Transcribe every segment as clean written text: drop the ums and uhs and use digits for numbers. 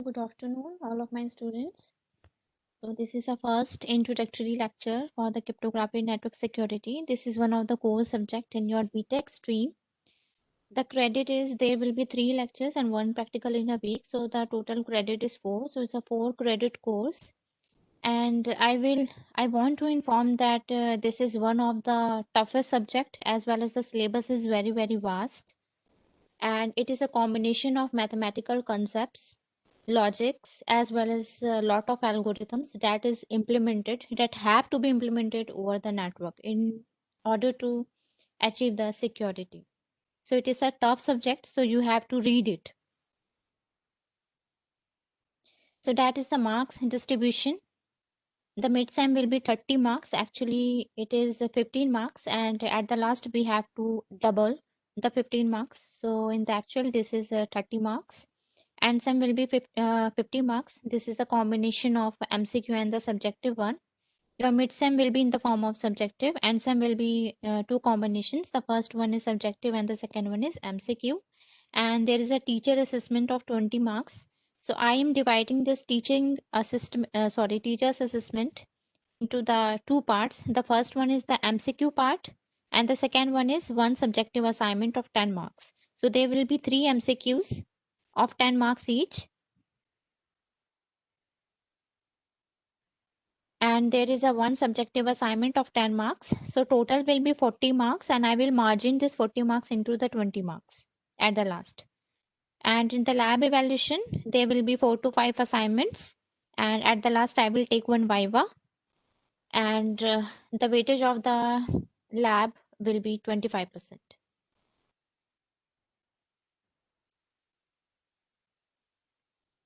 Good afternoon, all of my students. So this is a first introductory lecture for the cryptography network security. This is one of the core subject in your BTech stream. The credit is there will be 3 lectures and 1 practical in a week. So the total credit is 4. So it's a 4 credit course. And I want to inform that this is one of the toughest subject as well as the syllabus is very, very vast. And it is a combination of mathematical concepts, logics, as well as a lot of algorithms that is implemented, that have to be implemented over the network in order to achieve the security. So it is a tough subject, so you have to read it. So that is the marks distribution. The mid-sem will be 30 marks. Actually, it is 15 marks, and at the last we have to double the 15 marks. So in the actual, this is 30 marks. And some will be 50 marks. This is the combination of MCQ and the subjective one. Your mid-sem will be in the form of subjective, and some will be 2 combinations. The first one is subjective and the second one is MCQ. And there is a teacher assessment of 20 marks. So I am dividing this teacher's assessment into the 2 parts. The first one is the MCQ part, and the second one is one subjective assignment of 10 marks. So there will be 3 MCQs of 10 marks each. And there is a one subjective assignment of 10 marks. So total will be 40 marks, and I will margin this 40 marks into the 20 marks at the last. And in the lab evaluation, there will be 4 to 5 assignments. And at the last, I will take one viva. And the weightage of the lab will be 25%.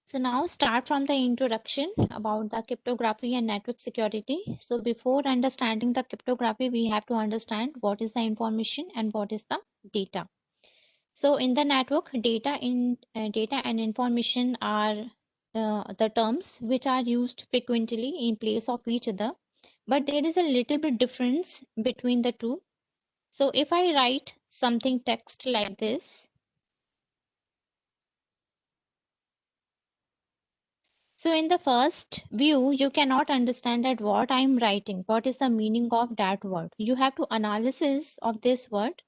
So now start from the introduction about the cryptography and network security. So before understanding the cryptography, we have to understand what is the information and what is the data. So in the network, data and information are the terms which are used frequently in place of each other, but there is a little bit difference between the two. So if I write something text like this, so in the first view, you cannot understand that what I'm writing, what is the meaning of that word. You have to analysis of this word,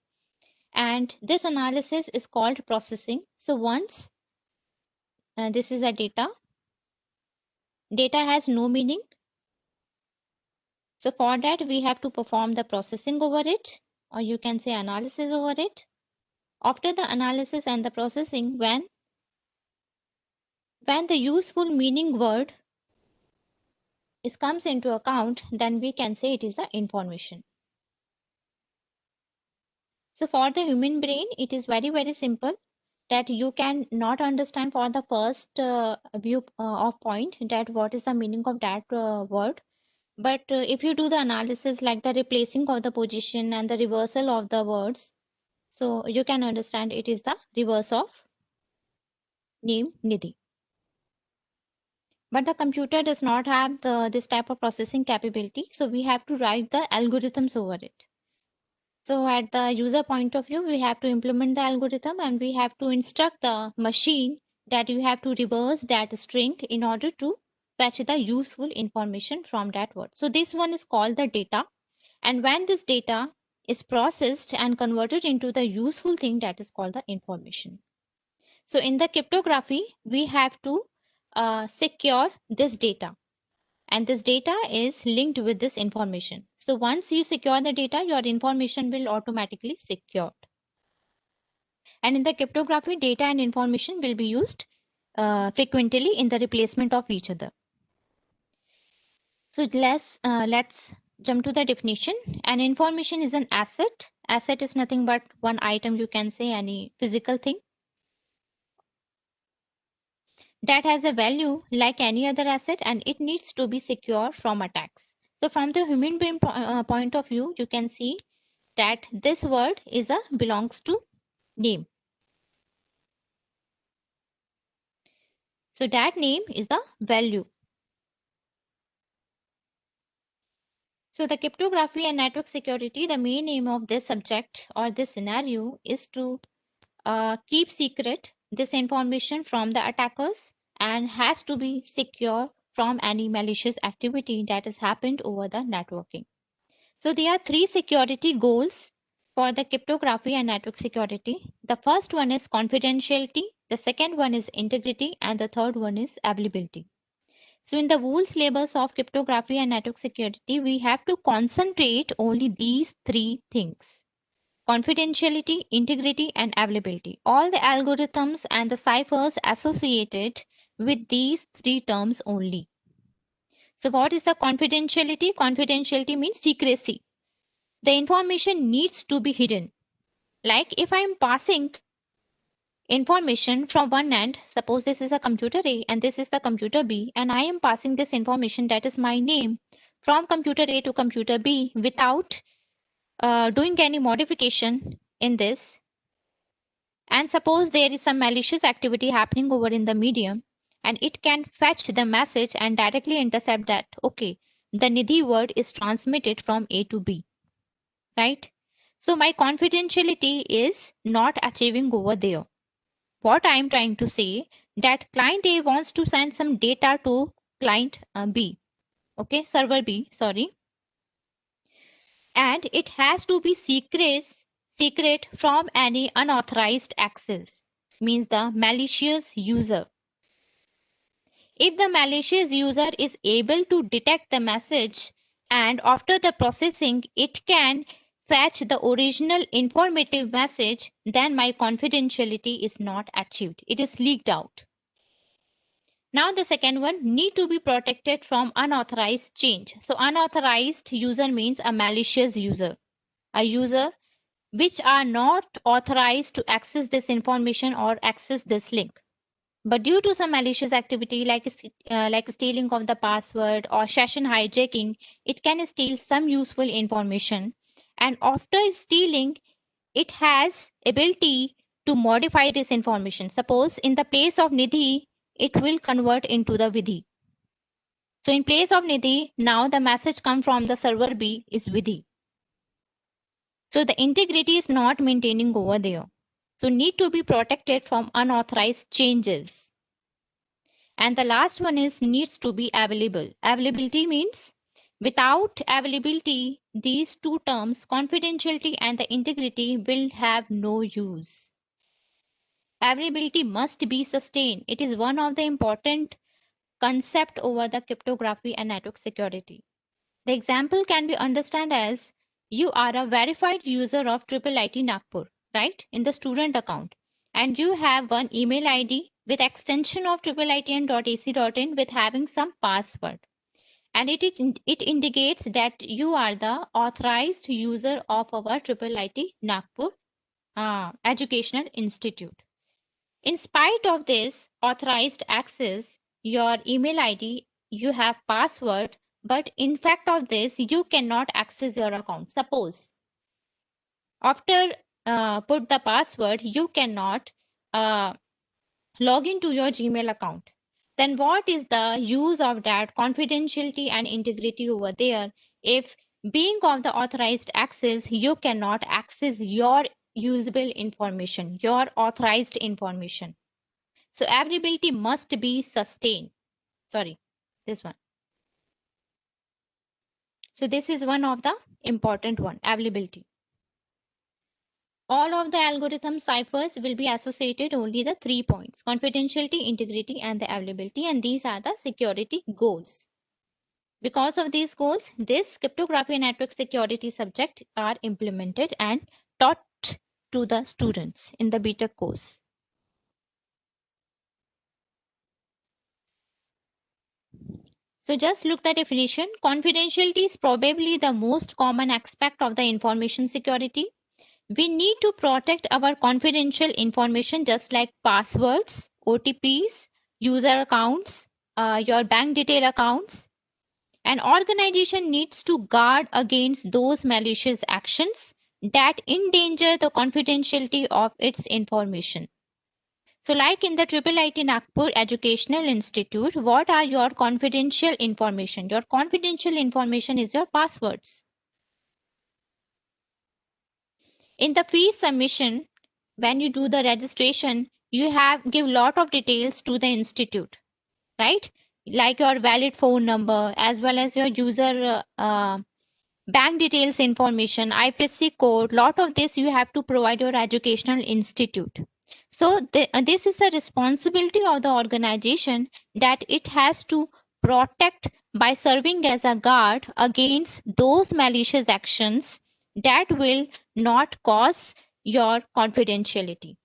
and this analysis is called processing. So once this is a data has no meaning. So for that, we have to perform the processing over it, or you can say analysis over it. After the analysis and the processing, when the useful meaning word comes into account, then we can say it is the information. So for the human brain, it is very, very simple that you can not understand for the first view of point that what is the meaning of that word. But if you do the analysis like the replacing of the position and the reversal of the words, so you can understand it is the reverse of name Nidhi. But the computer does not have this type of processing capability. So we have to write the algorithms over it. So at the user point of view, we have to implement the algorithm and we have to instruct the machine that you have to reverse that string in order to fetch the useful information from that word. So this one is called the data. And when this data is processed and converted into the useful thing, that is called the information. So in the cryptography, we have to secure this data. And this data is linked with this information. So once you secure the data, your information will automatically secured. And in the cryptography, data and information will be used frequently in the replacement of each other. So let's jump to the definition. An information is an asset. Asset is nothing but one item, you can say any physical thing that has a value like any other asset, and it needs to be secure from attacks. So from the human brain point of view, you can see that this word is belongs to name. So that name is the value. So the cryptography and network security, the main aim of this subject or this scenario is to keep secret this information from the attackers and has to be secure from any malicious activity that has happened over the networking. So there are three security goals for the cryptography and network security. The first one is confidentiality, the second one is integrity, and the third one is availability. So in the whole syllabus of cryptography and network security, we have to concentrate only these three things: confidentiality, integrity, and availability. All the algorithms and the ciphers associated with these three terms only. So what is the confidentiality? Confidentiality means secrecy. The information needs to be hidden. Like if I am passing information from one end, suppose this is a computer A and this is the computer B, and I am passing this information, that is my name, from computer A to computer B without doing any modification in this. And suppose there is some malicious activity happening over in the medium, and it can fetch the message and directly intercept that, okay, the Nidhi word is transmitted from A to B, right? So my confidentiality is not achieving over there. What I am trying to say, that client A wants to send some data to client B, okay, server B, sorry, and it has to be secret from any unauthorized access, means the malicious user. If the malicious user is able to detect the message and after the processing it can fetch the original informative message, then my confidentiality is not achieved. It is leaked out. Now the second one, need to be protected from unauthorized change. So unauthorized user means a malicious user, a user which are not authorized to access this information or access this link. But due to some malicious activity like stealing of the password or session hijacking, it can steal some useful information. And after stealing, it has ability to modify this information. Suppose in the place of Nidhi, it will convert into the Vidhi. So in place of Nidhi, now the message come from the server B is Vidhi. So the integrity is not maintaining over there. So need to be protected from unauthorized changes. And the last one is needs to be available. Availability means without availability, these two terms, confidentiality and the integrity, will have no use. Availability must be sustained. It is one of the important concept over the cryptography and network security. The example can be understood as you are a verified user of IIIT Nagpur, right, in the student account, and you have one email ID with extension of IIITN.ac.in with having some password, and it indicates that you are the authorized user of our IIIT Nagpur educational institute. In spite of this authorized access, your email ID, you have password, but in fact of this, you cannot access your account. Suppose after put the password, you cannot uh, log into your Gmail account. Then what is the use of that confidentiality and integrity over there? If being of the authorized access, you cannot access your usable information, your authorized information. So availability must be sustained. Sorry, this one. So this is one of the important one, availability. All of the algorithm ciphers will be associated only the 3 points: confidentiality, integrity, and the availability. And these are the security goals. Because of these goals, this cryptography and network security subject are implemented and taught to the students in the BTech course. So just look the definition. Confidentiality is probably the most common aspect of the information security. We need to protect our confidential information just like passwords, OTPs, user accounts, your bank detail accounts. An organization needs to guard against those malicious actions that endanger the confidentiality of its information. So like in the IIIT Nagpur Educational Institute, what are your confidential information? Your confidential information is your passwords. In the fee submission, when you do the registration, you have give lot of details to the institute. right? Like your valid phone number as well as your user bank details information, IFSC code. Lot of this you have to provide your educational institute. So this is the responsibility of the organization, that it has to protect by serving as a guard against those malicious actions that will not cause your confidentiality,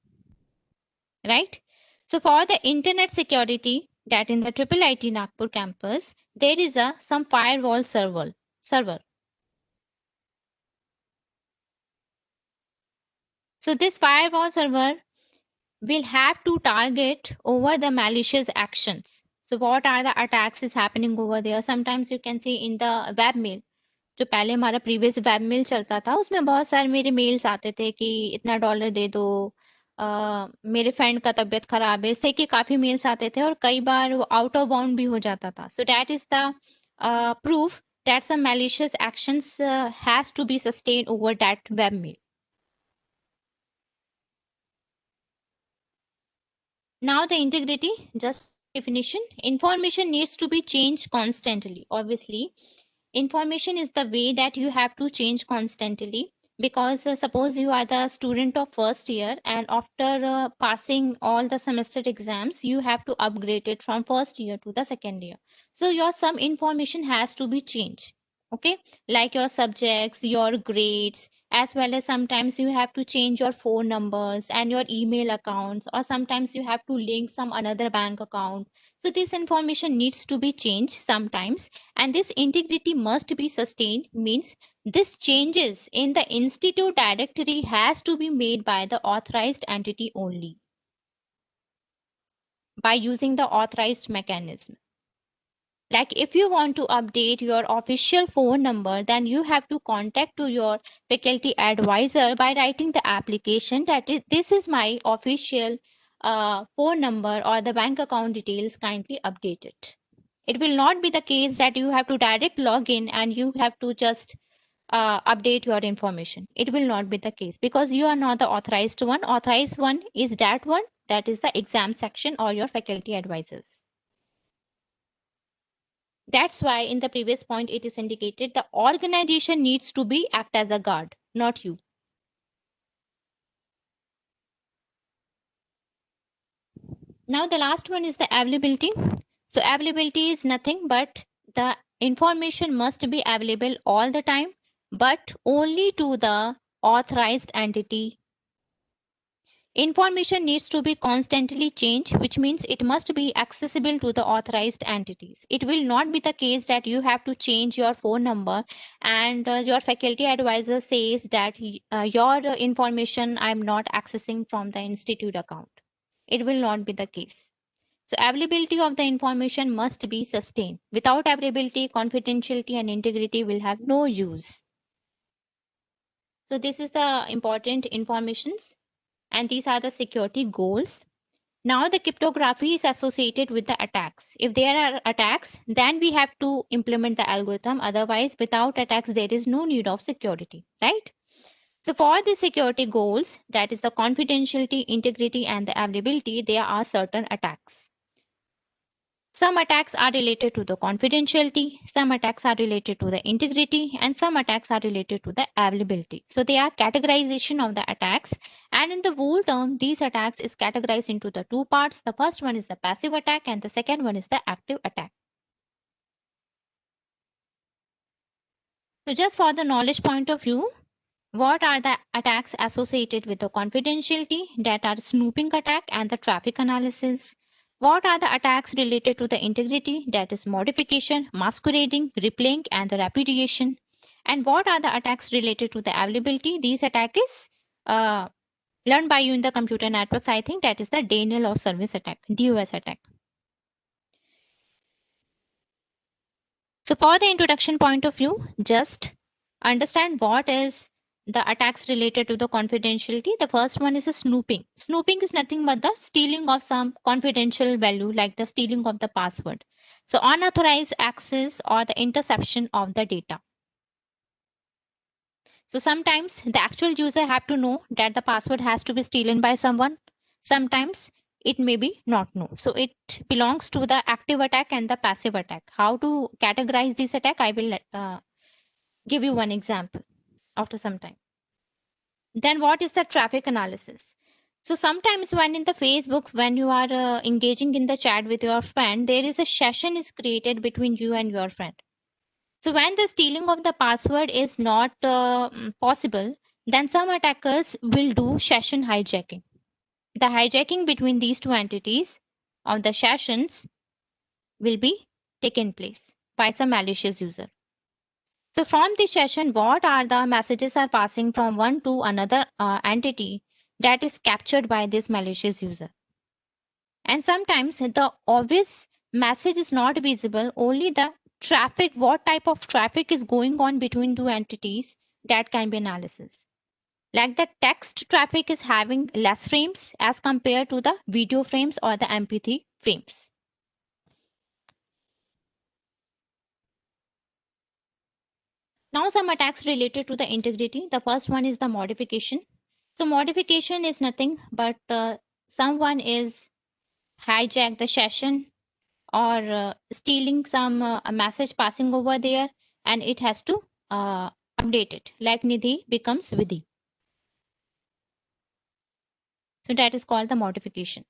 right? So for the internet security, that in the triple IT Nagpur campus, there is a some firewall server. So this firewall server will have to target over the malicious actions. So what are the attacks is happening over there? Sometimes you can see in the webmail, जो पहले हमारा previous webmail चलता था, उसमें बहुत सारे मेरे mails आते थे कि इतना डॉलर दे दो, मेरे फ्रेंड का तबीयत खराब है, इससे कि काफी मेल्स आते थे और कई बार वो आउट ऑफ बाउंड भी हो जाता था. सो that is the proof that some malicious actions has to be sustained over that webmail. Now the integrity, just definition. Information needs to be changed constantly. Obviously, information is the way that you have to change constantly, because suppose you are the student of first year and after passing all the semester exams, you have to upgrade it from first year to the second year. So your some information has to be changed. Okay, like your subjects, your grades, as well as sometimes you have to change your phone numbers and your email accounts, or sometimes you have to link some another bank account. So this information needs to be changed sometimes, and this integrity must be sustained, means this changes in the institute directory has to be made by the authorized entity only, by using the authorized mechanism. Like if you want to update your official phone number, then you have to contact to your faculty advisor by writing the application that this is my official phone number or the bank account details, kindly update it. It will not be the case that you have to direct log in and you have to just update your information. It will not be the case because you are not the authorized one. Authorized one is that one, that is the exam section or your faculty advisors. That's why in the previous point it is indicated the organization needs to be act as a guard, not you. Now the last one is the availability. So availability is nothing but the information must be available all the time, but only to the authorized entity. Information needs to be constantly changed, which means it must be accessible to the authorized entities. It will not be the case that you have to change your phone number and your faculty advisor says that your information I'm not accessing from the institute account. It will not be the case. So availability of the information must be sustained. Without availability, confidentiality and integrity will have no use. So this is the important informations, and these are the security goals. Now the cryptography is associated with the attacks. If there are attacks, then we have to implement the algorithm. Otherwise, without attacks, there is no need of security, right? So for the security goals, that is the confidentiality, integrity, and the availability, there are certain attacks. Some attacks are related to the confidentiality, some attacks are related to the integrity, and some attacks are related to the availability. So they are categorization of the attacks. And in the whole term, these attacks is categorized into the two parts. The first one is the passive attack and the second one is the active attack. So just for the knowledge point of view, what are the attacks associated with the confidentiality? That are snooping attack and the traffic analysis. What are the attacks related to the integrity? That is modification, masquerading, replaying, and the repudiation. And what are the attacks related to the availability? These attack is learned by you in the computer networks. I think that is the denial of service attack, DOS attack. So for the introduction point of view, just understand what is the attacks related to the confidentiality. The first one is a snooping. Snooping is nothing but the stealing of some confidential value, like the stealing of the password. So unauthorized access or the interception of the data. So sometimes the actual user have to know that the password has to be stolen by someone. Sometimes it may be not know. So it belongs to the active attack and the passive attack. How to categorize this attack? I will give you one example after some time. Then what is the traffic analysis? So sometimes when in the Facebook, when you are engaging in the chat with your friend, there is a session is created between you and your friend. So when the stealing of the password is not possible, then some attackers will do session hijacking. The hijacking between these two entities of the sessions will be taken place by some malicious user. So from the session, what are the messages are passing from one to another entity that is captured by this malicious user. And sometimes the obvious message is not visible, only the traffic, what type of traffic is going on between two entities, that can be analysis. Like the text traffic is having less frames as compared to the video frames or the MP3 frames. Now some attacks related to the integrity. The first one is the modification. So modification is nothing but someone is hijack the session or stealing some a message passing over there, and it has to update it, like Nidhi becomes Vidhi. So that is called the modification.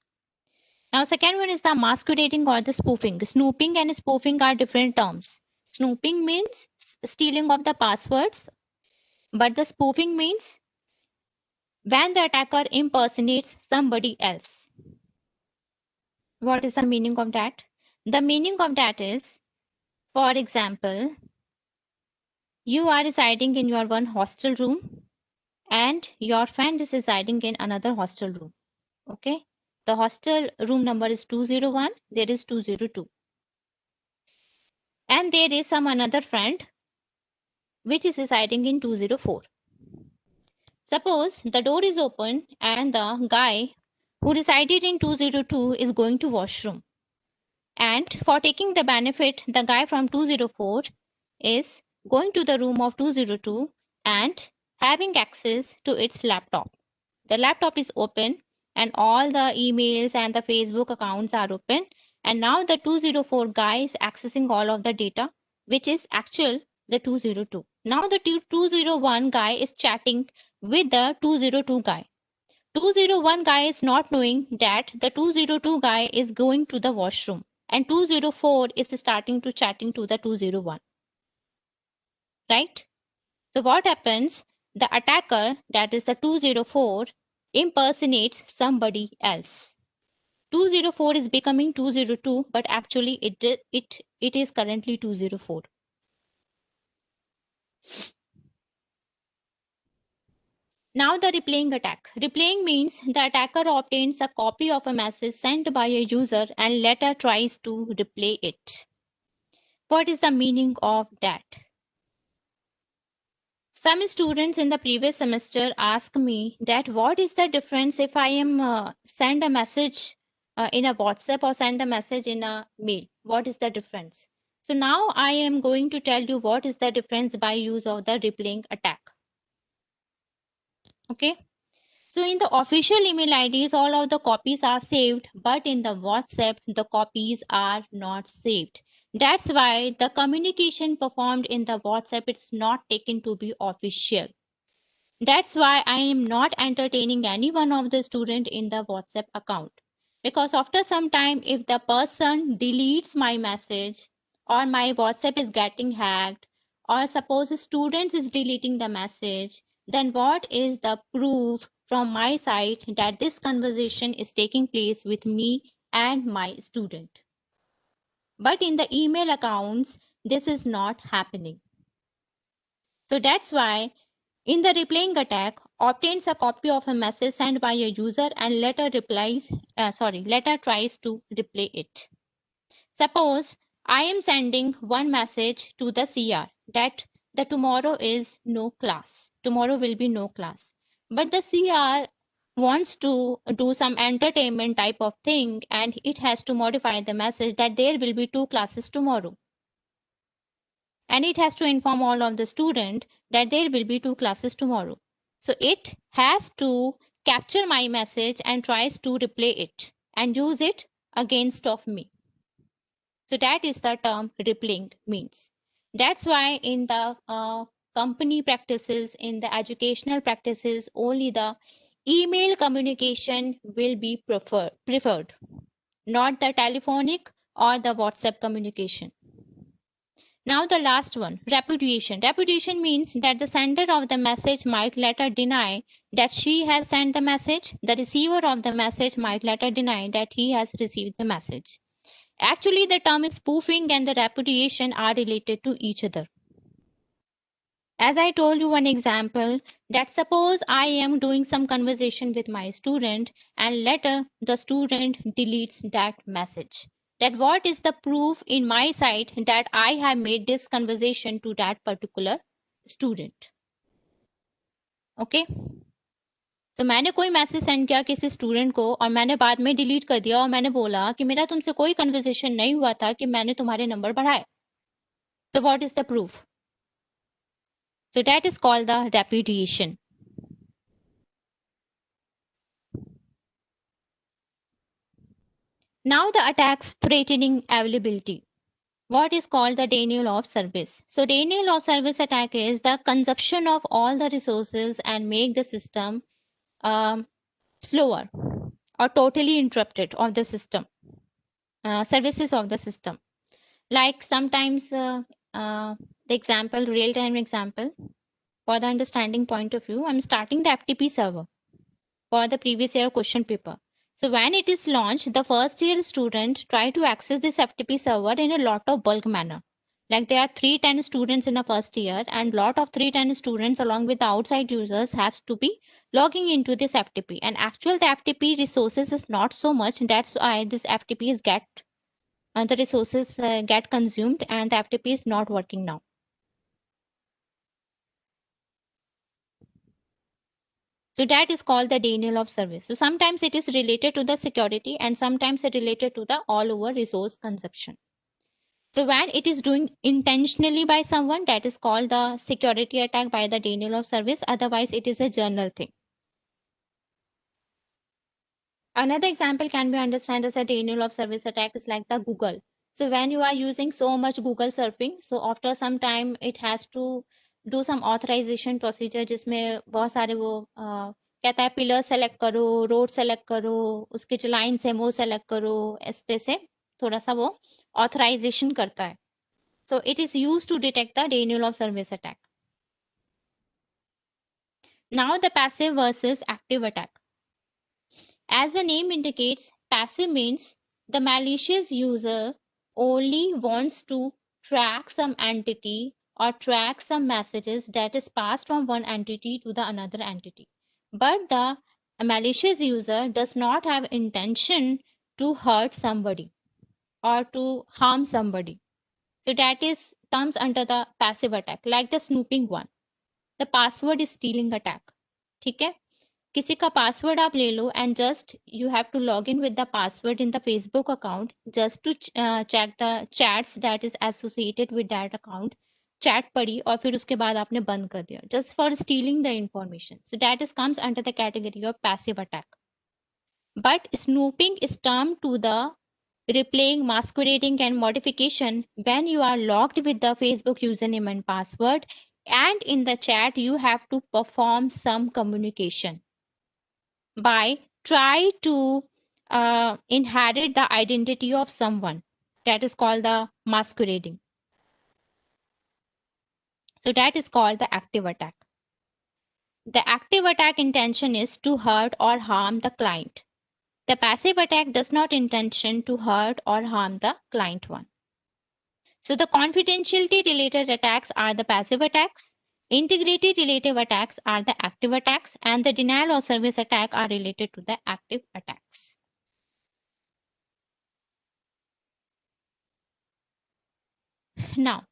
Now second one is the masquerading or the spoofing. Snooping and spoofing are different terms. Snooping means stealing of the passwords, but the spoofing means when the attacker impersonates somebody else. What is the meaning of that? The meaning of that is, for example, you are residing in your one hostel room and your friend is residing in another hostel room. Okay. The hostel room number is 201, there is 202. And there is some another friend which is residing in 204. Suppose the door is open and the guy who resided in 202 is going to washroom. And for taking the benefit, the guy from 204 is going to the room of 202 and having access to its laptop. The laptop is open and all the emails and the Facebook accounts are open. And now the 204 guy is accessing all of the data, which is actual the 202. Now the 201 guy is chatting with the 202 guy. 201 guy is not knowing that the 202 guy is going to the washroom and 204 is starting to chatting to the 201. Right? So what happens? The attacker, that is the 204, impersonates somebody else. 204 is becoming 202, but actually it is currently 204. Now the replaying attack. Replaying means the attacker obtains a copy of a message sent by a user and later tries to replay it. What is the meaning of that? Some students in the previous semester asked me that what is the difference if I am send a message in a WhatsApp or send a message in a mail? What is the difference? So now I am going to tell you what is the difference by use of the replaying attack. Okay. So in the official email IDs, all of the copies are saved, but in the WhatsApp, the copies are not saved. That's why the communication performed in the WhatsApp is not taken to be official. That's why I am not entertaining any one of the student in the WhatsApp account. Because after some time, if the person deletes my message or my WhatsApp is getting hacked, or suppose students is deleting the message, then what is the proof from my side that this conversation is taking place with me and my student? But in the email accounts, this is not happening. So that's why in the replaying attack, obtains a copy of a message sent by a user and later tries to replay it. Suppose I am sending one message to the CR that the tomorrow is no class. Tomorrow will be no class. But the CR wants to do some entertainment type of thing and it has to modify the message that there will be 2 classes tomorrow. And it has to inform all of the student that there will be 2 classes tomorrow. So it has to capture my message and tries to replay it. and use it against of me. So that is the term replaying means. That's why in the company practices, in the educational practices, only the email communication will be preferred, not the telephonic or the WhatsApp communication. Now the last one, repudiation. Repudiation means that the sender of the message might later deny that she has sent the message. The receiver of the message might later deny that he has received the message. Actually, the term spoofing and the repudiation are related to each other. As I told you one example, that suppose I am doing some conversation with my student and later the student deletes that message. That what is the proof in my side that I have made this conversation to that particular student. Okay. तो मैंने कोई message send किया किसी student को और मैंने बाद में डिलीट कर दिया और मैंने बोला कि मेरा तुमसे कोई कन्वर्सेशन नहीं हुआ था कि मैंने तुम्हारे नंबर बढ़ाए. So what is the proof? So that is called the repudiation. Now the attacks threatening availability. What is called the denial of service? So denial of service attack is the consumption of all the resources and make the system slower or totally interrupted of the system, services of the system. Like sometimes the example, real-time example, for the understanding point of view, I'm starting the FTP server for the previous year question paper. So when it is launched, the first year student try to access this FTP server in a lot of bulk manner. Like there are 310 students in the first year and lot of 310 students along with the outside users have to be logging into this FTP. And actual the FTP resources is not so much. That's why this FTP is the resources get consumed and the FTP is not working now. So that is called the denial of service. So sometimes it is related to the security and sometimes it related to the all over resource consumption. So when it is doing intentionally by someone, that is called the security attack by the denial of service. Otherwise, it is a general thing. Another example can be understood as a denial of service attack is like the Google. So when you are using so much Google surfing, so after some time it has to do some authorization procedure जिसमें बहुत सारे वो कहता है pillar select करो, road select करो, उसके जो लाइन है वो सेलेक्ट करो, ऐसे से थोड़ा सा वो authorization करता है. So it is used to detect the denial of service attack. Now the passive versus active attack. As the name indicates, passive means the malicious user only wants to track some entity or track some messages that is passed from one entity to the another entity. But the malicious user does not have intention to hurt somebody or to harm somebody. So that is comes under the passive attack, like the snooping one. The password is stealing attack. ठीक है, किसी का password आप ले लो and just you have to log in with the password in the Facebook account just to check the chats that is associated with that account. Chat पड़ी और फिर उसके बाद आपने बंद कर दिया just for stealing the information. So that is comes under the category of passive attack. But snooping is term to the replaying, masquerading and modification when you are logged with the Facebook username and password and in the chat you have to perform some communication by try to inherit the identity of someone. That is called the masquerading. So that is called the active attack. The active attack intention is to hurt or harm the client. The passive attack does not intention to hurt or harm the client one. So the confidentiality related attacks are the passive attacks. Integrity related attacks are the active attacks and the denial of service attack are related to the active attacks. Now,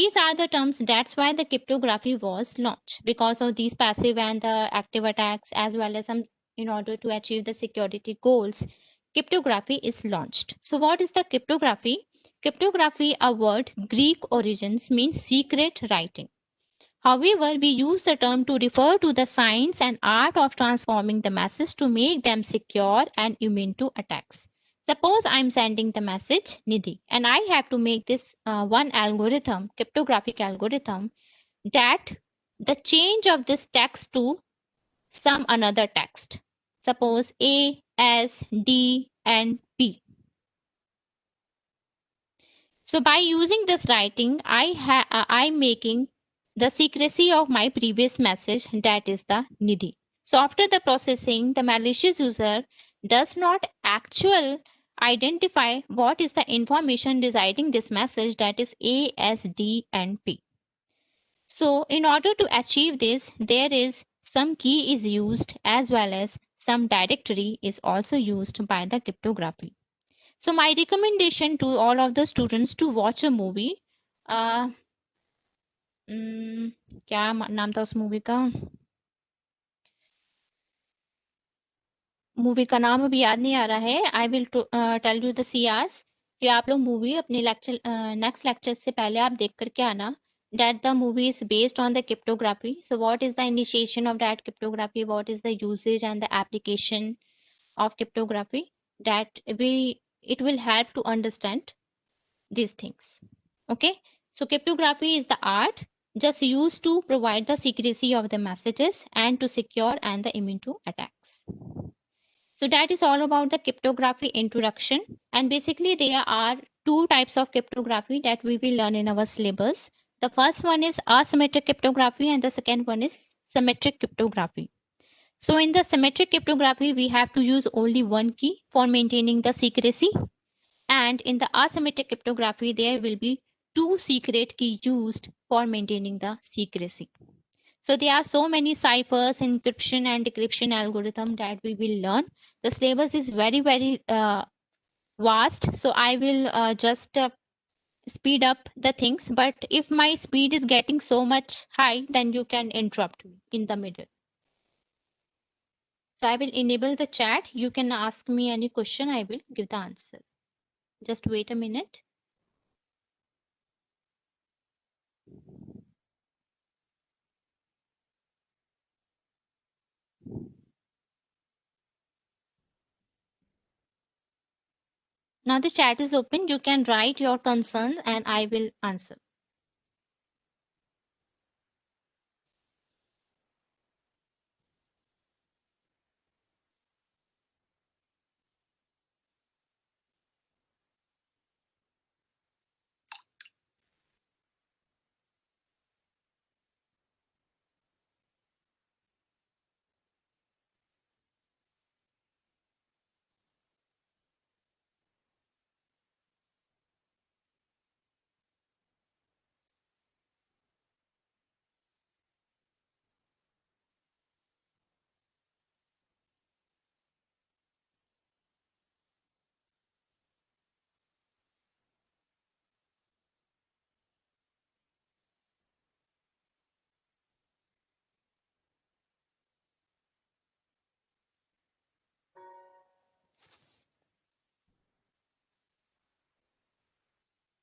these are the terms. That's why the cryptography was launched, because of these passive and the active attacks as well as some in order to achieve the security goals. Cryptography is launched. So what is the cryptography? Cryptography, a word Greek origins, means secret writing. However, we use the term to refer to the science and art of transforming the masses to make them secure and immune to attacks. Suppose I'm sending the message Nidhi, and I have to make this one algorithm, cryptographic algorithm, that the change of this text to some another text. Suppose A, S, D, and P. So by using this writing, I'm making the secrecy of my previous message, that is the Nidhi. So after the processing, the malicious user does not actual identify what is the information residing this message, that is A, S, D, and P. So in order to achieve this, there is some key is used as well as some directory is also used by the cryptography. So my recommendation to all of the students to watch a movie. uh, क्या नाम था उस movie का? Movie का नाम अभी याद नहीं आ रहा है. I will tell you the CRs कि आप लोग मूवी अपने लेक्चर नेक्स्ट लेक्चर से पहले आप देख करके आना. That the movie is based on the cryptography. So what is the initiation of that cryptography? What is the usage and the application of cryptography? That it will help to understand these things. Okay, so cryptography is the art just used to provide the secrecy of the messages and to secure and the immune to attacks. So that is all about the cryptography introduction. And basically there are two types of cryptography that we will learn in our syllabus. The first one is asymmetric cryptography and the second one is symmetric cryptography. So in the symmetric cryptography, we have to use only one key for maintaining the secrecy. And in the asymmetric cryptography, there will be two secret keys used for maintaining the secrecy. So there are so many ciphers, encryption and decryption algorithm that we will learn. The syllabus is very vast. So I will just speed up the things. But if my speed is getting so much high, then you can interrupt me in the middle. So I will enable the chat. You can ask me any question. I will give the answer. Just wait a minute. Now the chat is open. You can write your concern and I will answer.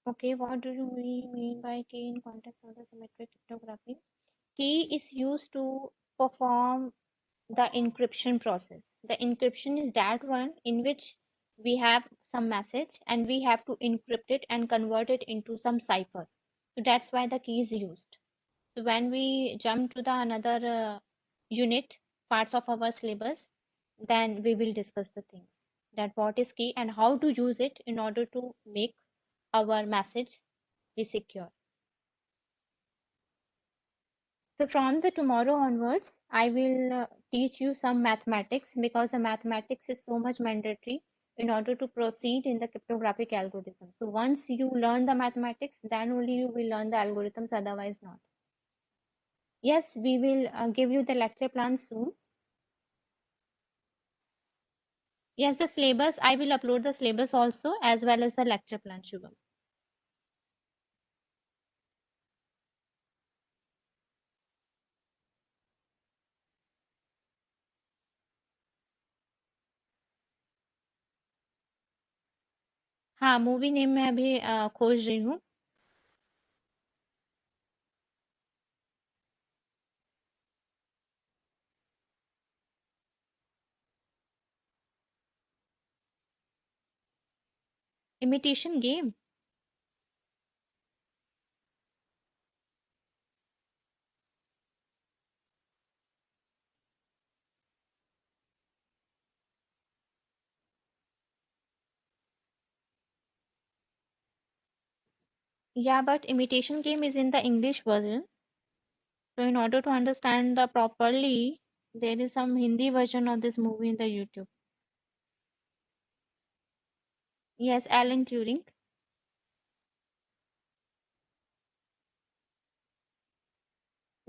Okay, what do you mean by key in context of the symmetric cryptography? Key is used to perform the encryption process. The encryption is that one in which we have some message and we have to encrypt it and convert it into some cipher. So that's why the key is used. So when we jump to the another unit parts of our syllabus, then we will discuss the things that what is key and how to use it in order to make our message be secure. So from the tomorrow onwards, I will teach you some mathematics because the mathematics is so much mandatory in order to proceed in the cryptographic algorithm. So once you learn the mathematics, then only you will learn the algorithms, otherwise not. Yes, we will give you the lecture plan soon. Yes, the syllabus, I will upload the syllabus also as well as the lecture plan, Shubham. हाँ, movie name मैं अभी खोज रही हूँ. Imitation game. Yeah, but imitation game is in the English version. So in order to understand the properly, there is some Hindi version of this movie in the YouTube. Yes, Alan Turing.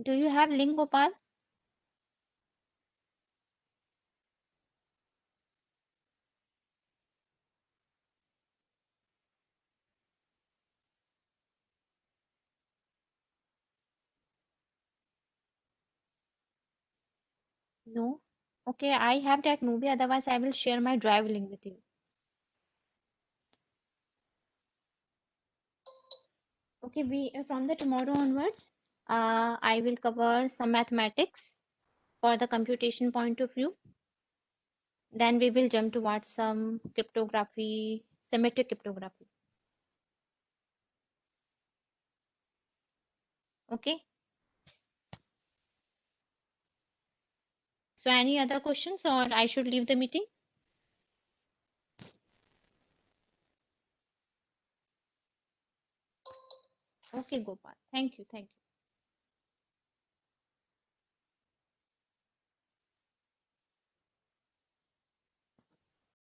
Do you have link, Gopal? No. Okay, I have that movie. Otherwise, I will share my drive link with you. Okay, we from the tomorrow onwards, I will cover some mathematics for the computation point of view. Then we will jump towards some cryptography, symmetric cryptography. Okay. So any other questions or I should leave the meeting? Okay, Gopal. Thank you. Thank you.